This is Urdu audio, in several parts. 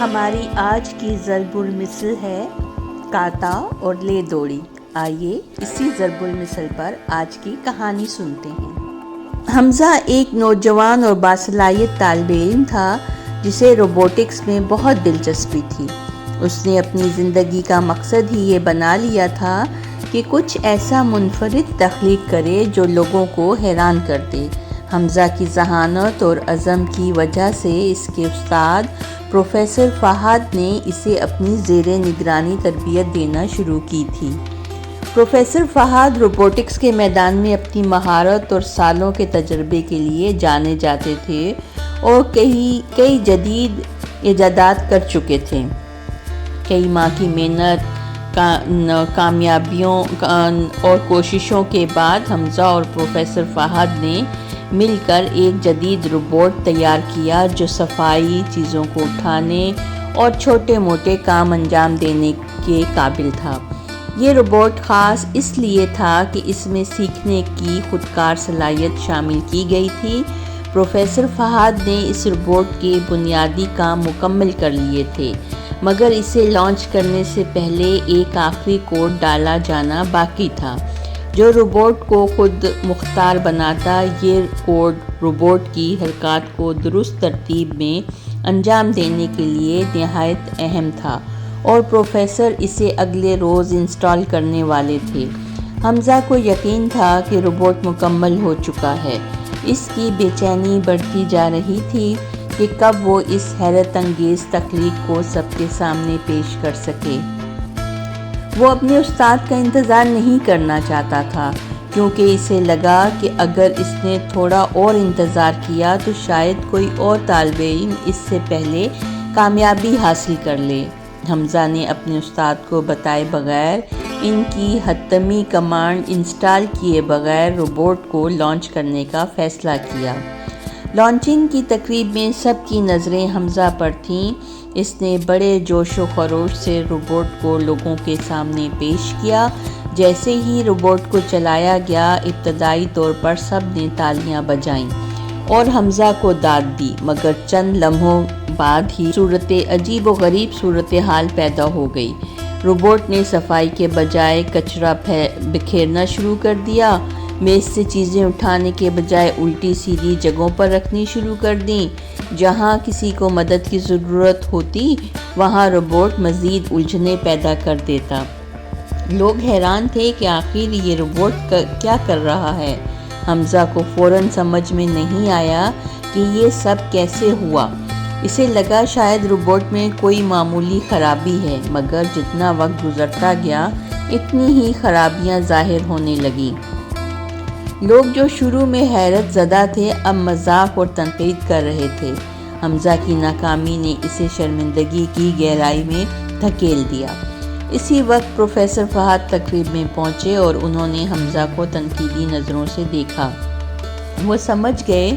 ہماری آج کی ضرب المثل ہے کاتا اور لے دوڑی۔ آئیے اسی ضرب المثل پر آج کی کہانی سنتے ہیں۔ حمزہ ایک نوجوان اور باصلاحیت طالب علم تھا جسے روبوٹکس میں بہت دلچسپی تھی۔ اس نے اپنی زندگی کا مقصد ہی یہ بنا لیا تھا کہ کچھ ایسا منفرد تخلیق کرے جو لوگوں کو حیران کر دے۔ حمزہ کی ذہانت اور عزم کی وجہ سے اس کے استاد پروفیسر فہد نے اسے اپنی زیر نگرانی تربیت دینا شروع کی تھی۔ پروفیسر فہد روبوٹکس کے میدان میں اپنی مہارت اور سالوں کے تجربے کے لیے جانے جاتے تھے اور کئی جدید ایجادات کر چکے تھے۔ کئی ماہ کی محنت، کامیابیوں اور کوششوں کے بعد حمزہ اور پروفیسر فہد نے مل کر ایک جدید روبوٹ تیار کیا جو صفائی، چیزوں کو اٹھانے اور چھوٹے موٹے کام انجام دینے کے قابل تھا۔ یہ روبوٹ خاص اس لیے تھا کہ اس میں سیکھنے کی خودکار صلاحیت شامل کی گئی تھی۔ پروفیسر فہد نے اس روبوٹ کے بنیادی کام مکمل کر لیے تھے، مگر اسے لانچ کرنے سے پہلے ایک آخری کوڈ ڈالا جانا باقی تھا جو روبوٹ کو خود مختار بناتا۔ یہ کوڈ روبوٹ کی حرکات کو درست ترتیب میں انجام دینے کے لیے نہایت اہم تھا اور پروفیسر اسے اگلے روز انسٹال کرنے والے تھے۔ حمزہ کو یقین تھا کہ روبوٹ مکمل ہو چکا ہے۔ اس کی بے چینی بڑھتی جا رہی تھی کہ کب وہ اس حیرت انگیز تخلیق کو سب کے سامنے پیش کر سکے۔ وہ اپنے استاد کا انتظار نہیں کرنا چاہتا تھا کیونکہ اسے لگا کہ اگر اس نے تھوڑا اور انتظار کیا تو شاید کوئی اور طالب علم اس سے پہلے کامیابی حاصل کر لے۔ حمزہ نے اپنے استاد کو بتائے بغیر، ان کی حتمی کمانڈ انسٹال کیے بغیر روبوٹ کو لانچ کرنے کا فیصلہ کیا۔ لانچنگ کی تقریب میں سب کی نظریں حمزہ پر تھیں۔ اس نے بڑے جوش و خروش سے روبوٹ کو لوگوں کے سامنے پیش کیا۔ جیسے ہی روبوٹ کو چلایا گیا، ابتدائی طور پر سب نے تالیاں بجائیں اور حمزہ کو داد دی، مگر چند لمحوں بعد ہی عجیب و غریب صورتحال پیدا ہو گئی۔ روبوٹ نے صفائی کے بجائے کچرا بکھیرنا شروع کر دیا، میز سے چیزیں اٹھانے کے بجائے الٹی سیدھی جگہوں پر رکھنی شروع کر دیں۔ جہاں کسی کو مدد کی ضرورت ہوتی وہاں روبوٹ مزید الجھنیں پیدا کر دیتا۔ لوگ حیران تھے کہ آخر یہ روبوٹ کیا کر رہا ہے۔ حمزہ کو فوراً سمجھ میں نہیں آیا کہ یہ سب کیسے ہوا۔ اسے لگا شاید روبوٹ میں کوئی معمولی خرابی ہے، مگر جتنا وقت گزرتا گیا اتنی ہی خرابیاں ظاہر ہونے لگیں۔ لوگ جو شروع میں حیرت زدہ تھے اب مذاق اور تنقید کر رہے تھے۔ حمزہ کی ناکامی نے اسے شرمندگی کی گہرائی میں دھکیل دیا۔ اسی وقت پروفیسر فہد تقریب میں پہنچے اور انہوں نے حمزہ کو تنقیدی نظروں سے دیکھا۔ وہ سمجھ گئے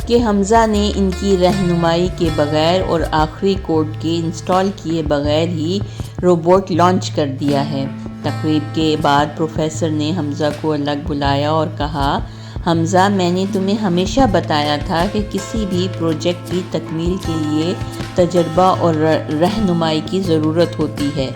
کہ حمزہ نے ان کی رہنمائی کے بغیر اور آخری کوڈ کے انسٹال کیے بغیر ہی روبوٹ لانچ کر دیا ہے۔ تقریب کے بعد پروفیسر نے حمزہ کو الگ بلایا اور کہا، حمزہ، میں نے تمہیں ہمیشہ بتایا تھا کہ کسی بھی پروجیکٹ کی تکمیل کے لیے تجربہ اور رہنمائی کی ضرورت ہوتی ہے۔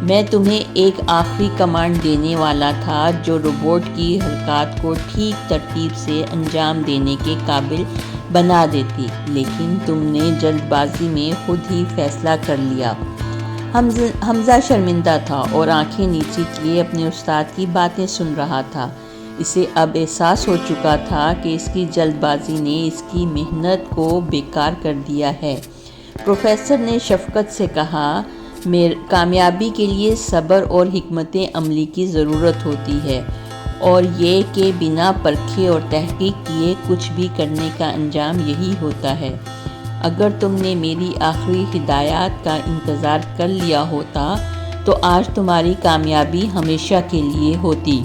میں تمہیں ایک آخری کمانڈ دینے والا تھا جو روبوٹ کی حرکات کو ٹھیک ترتیب سے انجام دینے کے قابل بنا دیتی، لیکن تم نے جلد بازی میں خود ہی فیصلہ کر لیا۔ حمزہ شرمندہ تھا اور آنکھیں نیچے کیے اپنے استاد کی باتیں سن رہا تھا۔ اسے اب احساس ہو چکا تھا کہ اس کی جلد بازی نے اس کی محنت کو بیکار کر دیا ہے۔ پروفیسر نے شفقت سے کہا، کامیابی کے لیے صبر اور حکمت عملی کی ضرورت ہوتی ہے، اور یہ کہ بنا پرکھے اور تحقیق کیے کچھ بھی کرنے کا انجام یہی ہوتا ہے۔ اگر تم نے میری آخری ہدایات کا انتظار کر لیا ہوتا تو آج تمہاری کامیابی ہمیشہ کے لیے ہوتی۔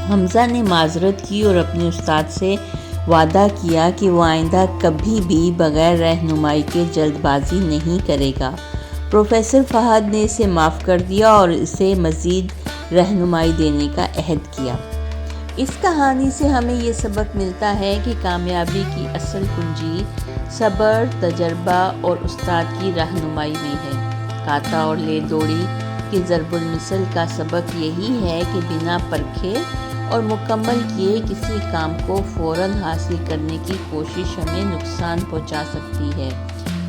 حمزہ نے معذرت کی اور اپنے استاد سے وعدہ کیا کہ وہ آئندہ کبھی بھی بغیر رہنمائی کے جلد بازی نہیں کرے گا۔ پروفیسر فہد نے اسے معاف کر دیا اور اسے مزید رہنمائی دینے کا عہد کیا۔ اس کہانی سے ہمیں یہ سبق ملتا ہے کہ کامیابی کی اصل کنجی صبر، تجربہ اور استاد کی رہنمائی میں ہے۔ کاتا اور لے دوڑی کی ضرب المثل کا سبق یہی ہے کہ بنا پرکھے اور مکمل کیے کسی کام کو فوراً حاصل کرنے کی کوشش ہمیں نقصان پہنچا سکتی ہے۔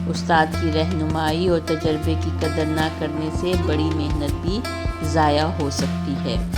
استاد کی رہنمائی اور تجربے کی قدر نہ کرنے سے بڑی محنت بھی ضائع ہو سکتی ہے۔